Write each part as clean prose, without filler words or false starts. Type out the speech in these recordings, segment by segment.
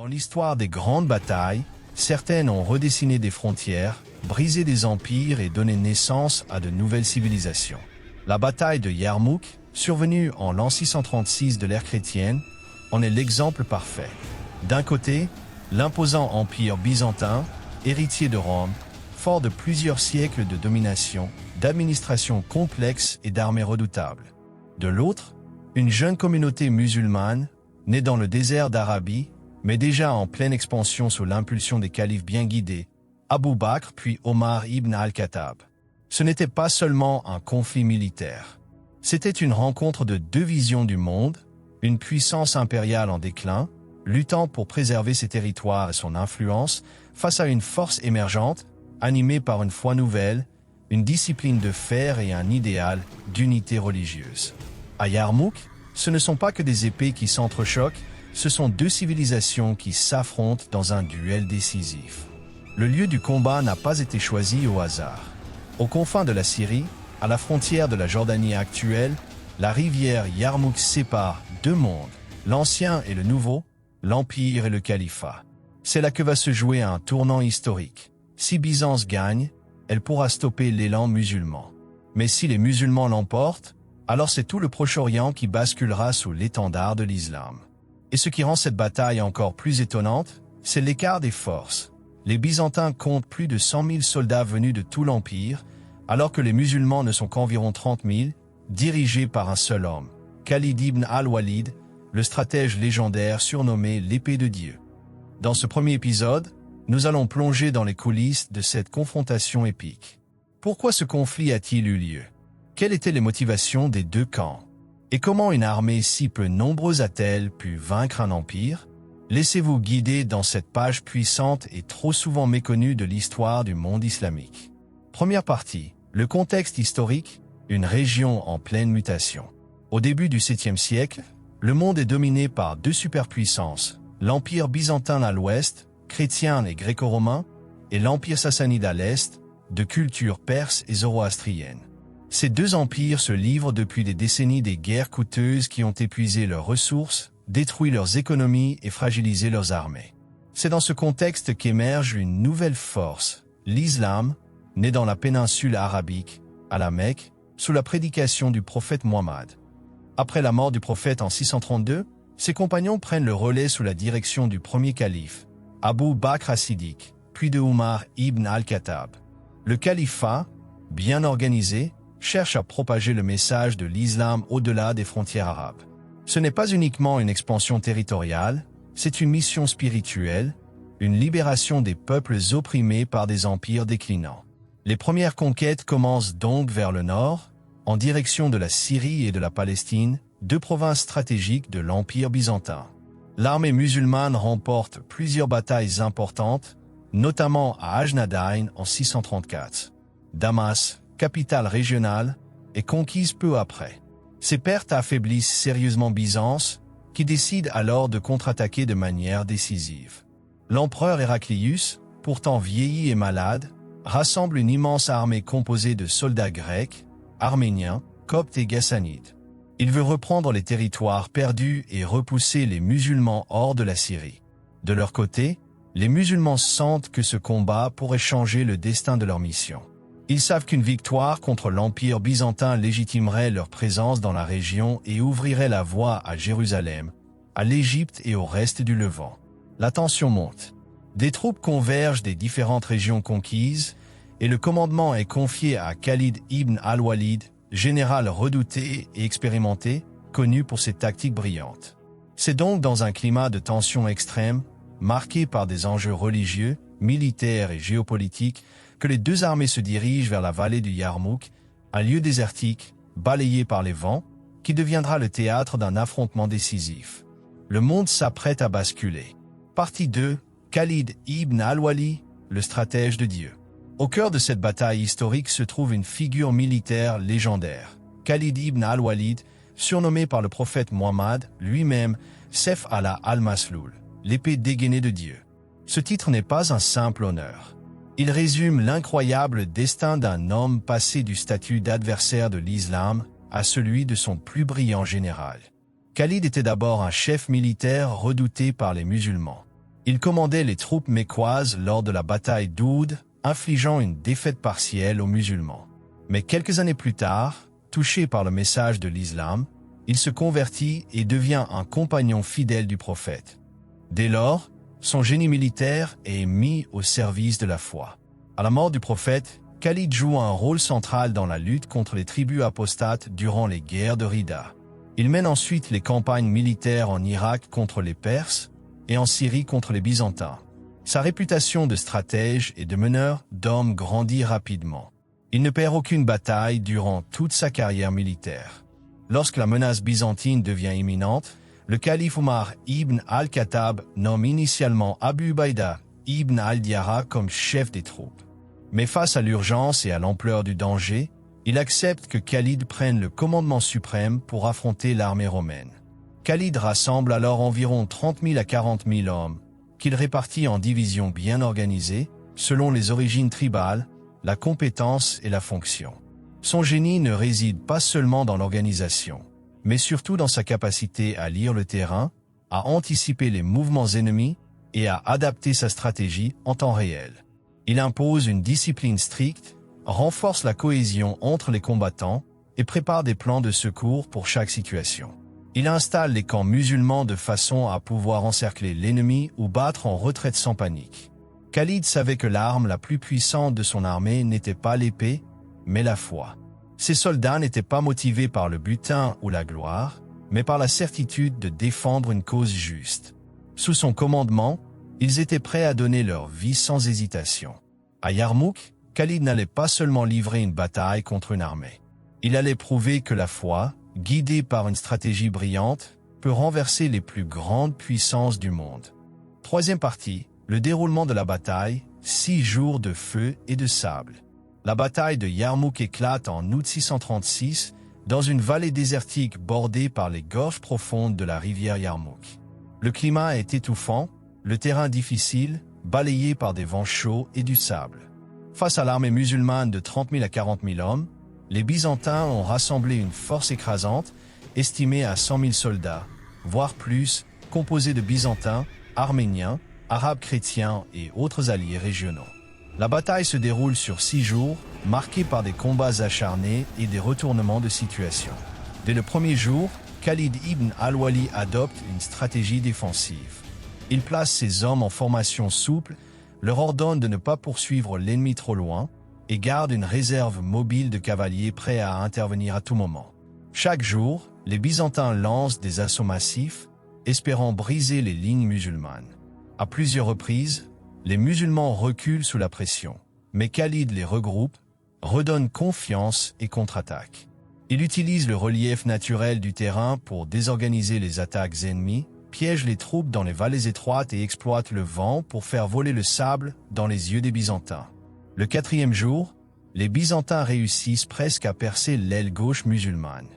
Dans l'histoire des grandes batailles, certaines ont redessiné des frontières, brisé des empires et donné naissance à de nouvelles civilisations. La bataille de Yarmouk, survenue en l'an 636 de l'ère chrétienne, en est l'exemple parfait. D'un côté, l'imposant empire byzantin, héritier de Rome, fort de plusieurs siècles de domination, d'administration complexe et d'armées redoutables. De l'autre, une jeune communauté musulmane, née dans le désert d'Arabie, mais déjà en pleine expansion sous l'impulsion des califes bien guidés, Abou Bakr puis Omar ibn al-Khattab. Ce n'était pas seulement un conflit militaire. C'était une rencontre de deux visions du monde, une puissance impériale en déclin, luttant pour préserver ses territoires et son influence face à une force émergente, animée par une foi nouvelle, une discipline de fer et un idéal d'unité religieuse. À Yarmouk, ce ne sont pas que des épées qui s'entrechoquent, ce sont deux civilisations qui s'affrontent dans un duel décisif. Le lieu du combat n'a pas été choisi au hasard. Aux confins de la Syrie, à la frontière de la Jordanie actuelle, la rivière Yarmouk sépare deux mondes, l'ancien et le nouveau, l'empire et le califat. C'est là que va se jouer un tournant historique. Si Byzance gagne, elle pourra stopper l'élan musulman. Mais si les musulmans l'emportent, alors c'est tout le Proche-Orient qui basculera sous l'étendard de l'islam. Et ce qui rend cette bataille encore plus étonnante, c'est l'écart des forces. Les Byzantins comptent plus de 100 000 soldats venus de tout l'Empire, alors que les musulmans ne sont qu'environ 30 000, dirigés par un seul homme, Khalid ibn al-Walid, le stratège légendaire surnommé l'épée de Dieu. Dans ce premier épisode, nous allons plonger dans les coulisses de cette confrontation épique. Pourquoi ce conflit a-t-il eu lieu? Quelles étaient les motivations des deux camps? Et comment une armée si peu nombreuse a-t-elle pu vaincre un empire? Laissez-vous guider dans cette page puissante et trop souvent méconnue de l'histoire du monde islamique. Première partie, le contexte historique, une région en pleine mutation. Au début du 7e siècle, le monde est dominé par deux superpuissances, l'empire byzantin à l'ouest, chrétien et gréco-romain, et l'empire sassanide à l'est, de culture perse et zoroastrienne. Ces deux empires se livrent depuis des décennies des guerres coûteuses qui ont épuisé leurs ressources, détruit leurs économies et fragilisé leurs armées. C'est dans ce contexte qu'émerge une nouvelle force, l'islam, né dans la péninsule arabique, à la Mecque, sous la prédication du prophète Mohammed. Après la mort du prophète en 632, ses compagnons prennent le relais sous la direction du premier calife, Abou Bakr as-Siddiq, puis de Omar ibn al-Khattab. Le califat, bien organisé, cherche à propager le message de l'islam au-delà des frontières arabes. Ce n'est pas uniquement une expansion territoriale, c'est une mission spirituelle, une libération des peuples opprimés par des empires déclinants. Les premières conquêtes commencent donc vers le nord, en direction de la Syrie et de la Palestine, deux provinces stratégiques de l'Empire byzantin. L'armée musulmane remporte plusieurs batailles importantes, notamment à Ajnadayn en 634. Damas, capitale régionale, est conquise peu après. Ces pertes affaiblissent sérieusement Byzance, qui décide alors de contre-attaquer de manière décisive. L'empereur Héraclius, pourtant vieilli et malade, rassemble une immense armée composée de soldats grecs, arméniens, coptes et ghassanides. Il veut reprendre les territoires perdus et repousser les musulmans hors de la Syrie. De leur côté, les musulmans sentent que ce combat pourrait changer le destin de leur mission. Ils savent qu'une victoire contre l'Empire byzantin légitimerait leur présence dans la région et ouvrirait la voie à Jérusalem, à l'Égypte et au reste du Levant. La tension monte. Des troupes convergent des différentes régions conquises et le commandement est confié à Khalid ibn al-Walid, général redouté et expérimenté, connu pour ses tactiques brillantes. C'est donc dans un climat de tension extrême, marqué par des enjeux religieux, militaires et géopolitiques, que les deux armées se dirigent vers la vallée du Yarmouk, un lieu désertique, balayé par les vents, qui deviendra le théâtre d'un affrontement décisif. Le monde s'apprête à basculer. Partie 2, Khalid ibn al-Walid, le stratège de Dieu. Au cœur de cette bataille historique se trouve une figure militaire légendaire. Khalid ibn al-Walid, surnommé par le prophète Mohammed lui-même Sef Allah al-Masloul, l'épée dégainée de Dieu. Ce titre n'est pas un simple honneur. Il résume l'incroyable destin d'un homme passé du statut d'adversaire de l'islam à celui de son plus brillant général. Khalid était d'abord un chef militaire redouté par les musulmans. Il commandait les troupes mécoises lors de la bataille d'Oud, infligeant une défaite partielle aux musulmans. Mais quelques années plus tard, touché par le message de l'islam, il se convertit et devient un compagnon fidèle du prophète. Dès lors, son génie militaire est mis au service de la foi. À la mort du prophète, Khalid joue un rôle central dans la lutte contre les tribus apostates durant les guerres de Rida. Il mène ensuite les campagnes militaires en Irak contre les Perses et en Syrie contre les Byzantins. Sa réputation de stratège et de meneur d'hommes grandit rapidement. Il ne perd aucune bataille durant toute sa carrière militaire. Lorsque la menace byzantine devient imminente, le calife Omar ibn al-Khattab nomme initialement Abu Ubaïda ibn al-Diyara comme chef des troupes. Mais face à l'urgence et à l'ampleur du danger, il accepte que Khalid prenne le commandement suprême pour affronter l'armée romaine. Khalid rassemble alors environ 30 000 à 40 000 hommes, qu'il répartit en divisions bien organisées, selon les origines tribales, la compétence et la fonction. Son génie ne réside pas seulement dans l'organisation, mais surtout dans sa capacité à lire le terrain, à anticiper les mouvements ennemis et à adapter sa stratégie en temps réel. Il impose une discipline stricte, renforce la cohésion entre les combattants et prépare des plans de secours pour chaque situation. Il installe les camps musulmans de façon à pouvoir encercler l'ennemi ou battre en retraite sans panique. Khalid savait que l'arme la plus puissante de son armée n'était pas l'épée, mais la foi. Ses soldats n'étaient pas motivés par le butin ou la gloire, mais par la certitude de défendre une cause juste. Sous son commandement, ils étaient prêts à donner leur vie sans hésitation. À Yarmouk, Khalid n'allait pas seulement livrer une bataille contre une armée. Il allait prouver que la foi, guidée par une stratégie brillante, peut renverser les plus grandes puissances du monde. Troisième partie, le déroulement de la bataille, 6 jours de feu et de sable. La bataille de Yarmouk éclate en août 636 dans une vallée désertique bordée par les gorges profondes de la rivière Yarmouk. Le climat est étouffant, le terrain difficile, balayé par des vents chauds et du sable. Face à l'armée musulmane de 30 000 à 40 000 hommes, les Byzantins ont rassemblé une force écrasante, estimée à 100 000 soldats, voire plus, composée de Byzantins, Arméniens, Arabes chrétiens et autres alliés régionaux. La bataille se déroule sur 6 jours, marquée par des combats acharnés et des retournements de situation. Dès le premier jour, Khalid ibn al-Wali adopte une stratégie défensive. Il place ses hommes en formation souple, leur ordonne de ne pas poursuivre l'ennemi trop loin et garde une réserve mobile de cavaliers prêts à intervenir à tout moment. Chaque jour, les Byzantins lancent des assauts massifs, espérant briser les lignes musulmanes. À plusieurs reprises, les musulmans reculent sous la pression, mais Khalid les regroupe, redonne confiance et contre-attaque. Il utilise le relief naturel du terrain pour désorganiser les attaques ennemies, piège les troupes dans les vallées étroites et exploite le vent pour faire voler le sable dans les yeux des Byzantins. Le 4e jour, les Byzantins réussissent presque à percer l'aile gauche musulmane.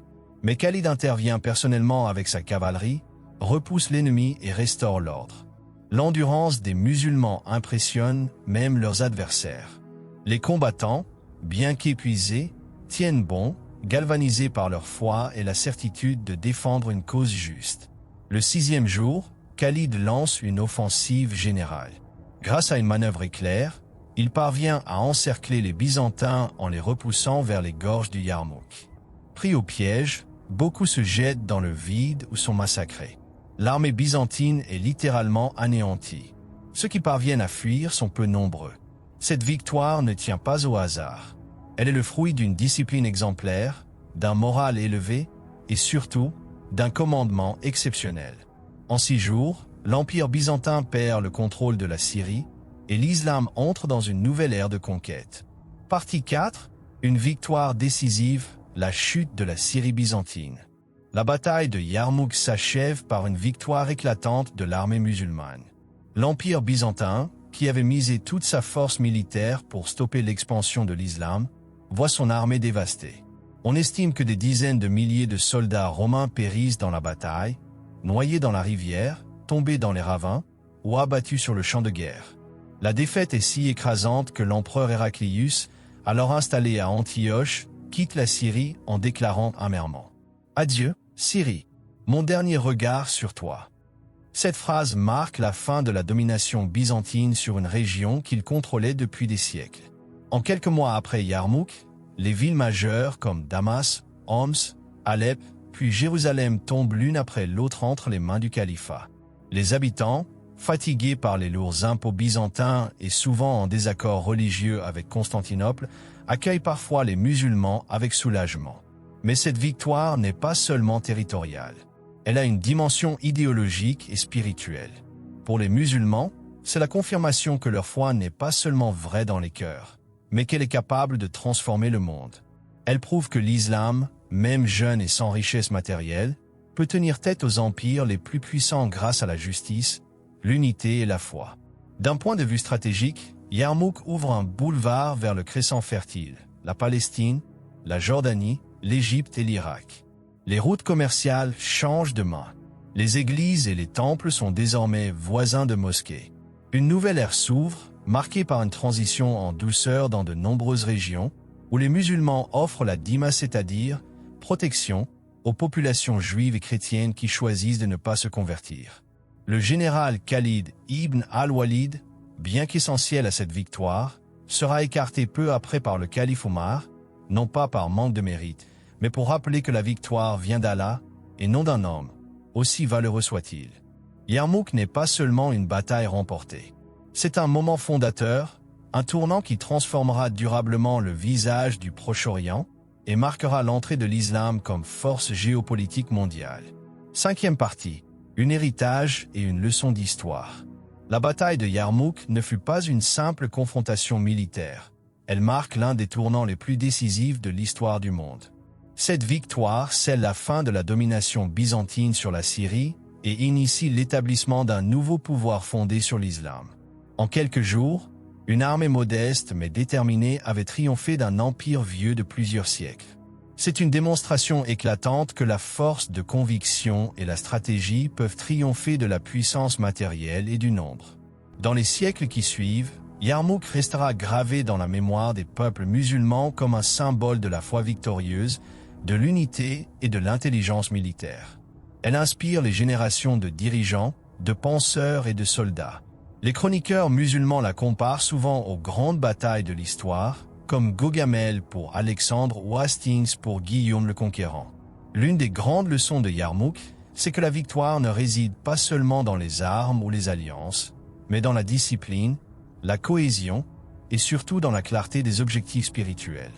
Mais Khalid intervient personnellement avec sa cavalerie, repousse l'ennemi et restaure l'ordre. L'endurance des musulmans impressionne même leurs adversaires. Les combattants, bien qu'épuisés, tiennent bon, galvanisés par leur foi et la certitude de défendre une cause juste. Le 6e jour, Khalid lance une offensive générale. Grâce à une manœuvre éclair, il parvient à encercler les Byzantins en les repoussant vers les gorges du Yarmouk. Pris au piège, beaucoup se jettent dans le vide ou sont massacrés. L'armée byzantine est littéralement anéantie. Ceux qui parviennent à fuir sont peu nombreux. Cette victoire ne tient pas au hasard. Elle est le fruit d'une discipline exemplaire, d'un moral élevé et surtout d'un commandement exceptionnel. En 6 jours, l'Empire byzantin perd le contrôle de la Syrie et l'islam entre dans une nouvelle ère de conquête. Partie 4, une victoire décisive, la chute de la Syrie byzantine. La bataille de Yarmouk s'achève par une victoire éclatante de l'armée musulmane. L'Empire byzantin, qui avait misé toute sa force militaire pour stopper l'expansion de l'islam, voit son armée dévastée. On estime que des dizaines de milliers de soldats romains périssent dans la bataille, noyés dans la rivière, tombés dans les ravins ou abattus sur le champ de guerre. La défaite est si écrasante que l'empereur Héraclius, alors installé à Antioche, quitte la Syrie en déclarant amèrement: « Adieu, Syrie, mon dernier regard sur toi. » Cette phrase marque la fin de la domination byzantine sur une région qu'il contrôlait depuis des siècles. En quelques mois après Yarmouk, les villes majeures comme Damas, Homs, Alep, puis Jérusalem tombent l'une après l'autre entre les mains du califat. Les habitants, fatigués par les lourds impôts byzantins et souvent en désaccord religieux avec Constantinople, accueillent parfois les musulmans avec soulagement. Mais cette victoire n'est pas seulement territoriale. Elle a une dimension idéologique et spirituelle. Pour les musulmans, c'est la confirmation que leur foi n'est pas seulement vraie dans les cœurs, mais qu'elle est capable de transformer le monde. Elle prouve que l'islam, même jeune et sans richesse matérielle, peut tenir tête aux empires les plus puissants grâce à la justice, l'unité et la foi. D'un point de vue stratégique, Yarmouk ouvre un boulevard vers le crescent fertile, la Palestine, la Jordanie, l'Égypte et l'Irak. Les routes commerciales changent de main. Les églises et les temples sont désormais voisins de mosquées. Une nouvelle ère s'ouvre, marquée par une transition en douceur dans de nombreuses régions, où les musulmans offrent la dîma, c'est-à-dire protection, aux populations juives et chrétiennes qui choisissent de ne pas se convertir. Le général Khalid ibn al-Walid, bien qu'essentiel à cette victoire, sera écarté peu après par le calife Omar, non pas par manque de mérite, mais pour rappeler que la victoire vient d'Allah et non d'un homme, aussi valeureux soit-il. Yarmouk n'est pas seulement une bataille remportée. C'est un moment fondateur, un tournant qui transformera durablement le visage du Proche-Orient et marquera l'entrée de l'islam comme force géopolitique mondiale. Cinquième partie, un héritage et une leçon d'histoire. La bataille de Yarmouk ne fut pas une simple confrontation militaire. Elle marque l'un des tournants les plus décisifs de l'histoire du monde. Cette victoire scelle la fin de la domination byzantine sur la Syrie et initie l'établissement d'un nouveau pouvoir fondé sur l'islam. En quelques jours, une armée modeste mais déterminée avait triomphé d'un empire vieux de plusieurs siècles. C'est une démonstration éclatante que la force de conviction et la stratégie peuvent triompher de la puissance matérielle et du nombre. Dans les siècles qui suivent, Yarmouk restera gravé dans la mémoire des peuples musulmans comme un symbole de la foi victorieuse, de l'unité et de l'intelligence militaire. Elle inspire les générations de dirigeants, de penseurs et de soldats. Les chroniqueurs musulmans la comparent souvent aux grandes batailles de l'histoire, comme Gaugamel pour Alexandre ou Hastings pour Guillaume le Conquérant. L'une des grandes leçons de Yarmouk, c'est que la victoire ne réside pas seulement dans les armes ou les alliances, mais dans la discipline, la cohésion et surtout dans la clarté des objectifs spirituels.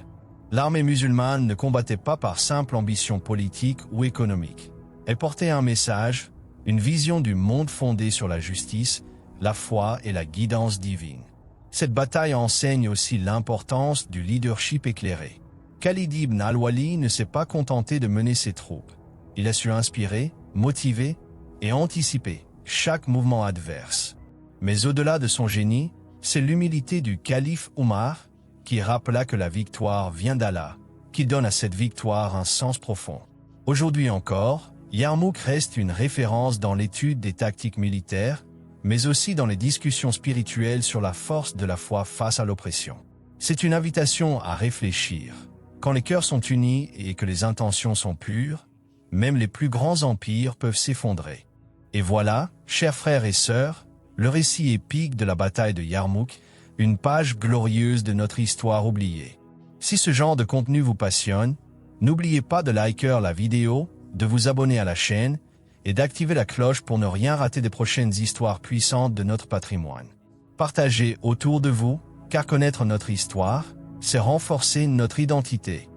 L'armée musulmane ne combattait pas par simple ambition politique ou économique. Elle portait un message, une vision du monde fondée sur la justice, la foi et la guidance divine. Cette bataille enseigne aussi l'importance du leadership éclairé. Khalid ibn al-Walid ne s'est pas contenté de mener ses troupes. Il a su inspirer, motiver et anticiper chaque mouvement adverse. Mais au-delà de son génie, c'est l'humilité du calife Omar qui rappela que la victoire vient d'Allah, qui donne à cette victoire un sens profond. Aujourd'hui encore, Yarmouk reste une référence dans l'étude des tactiques militaires, mais aussi dans les discussions spirituelles sur la force de la foi face à l'oppression. C'est une invitation à réfléchir. Quand les cœurs sont unis et que les intentions sont pures, même les plus grands empires peuvent s'effondrer. Et voilà, chers frères et sœurs, le récit épique de la bataille de Yarmouk, une page glorieuse de notre histoire oubliée. Si ce genre de contenu vous passionne, n'oubliez pas de liker la vidéo, de vous abonner à la chaîne et d'activer la cloche pour ne rien rater des prochaines histoires puissantes de notre patrimoine. Partagez autour de vous, car connaître notre histoire, c'est renforcer notre identité.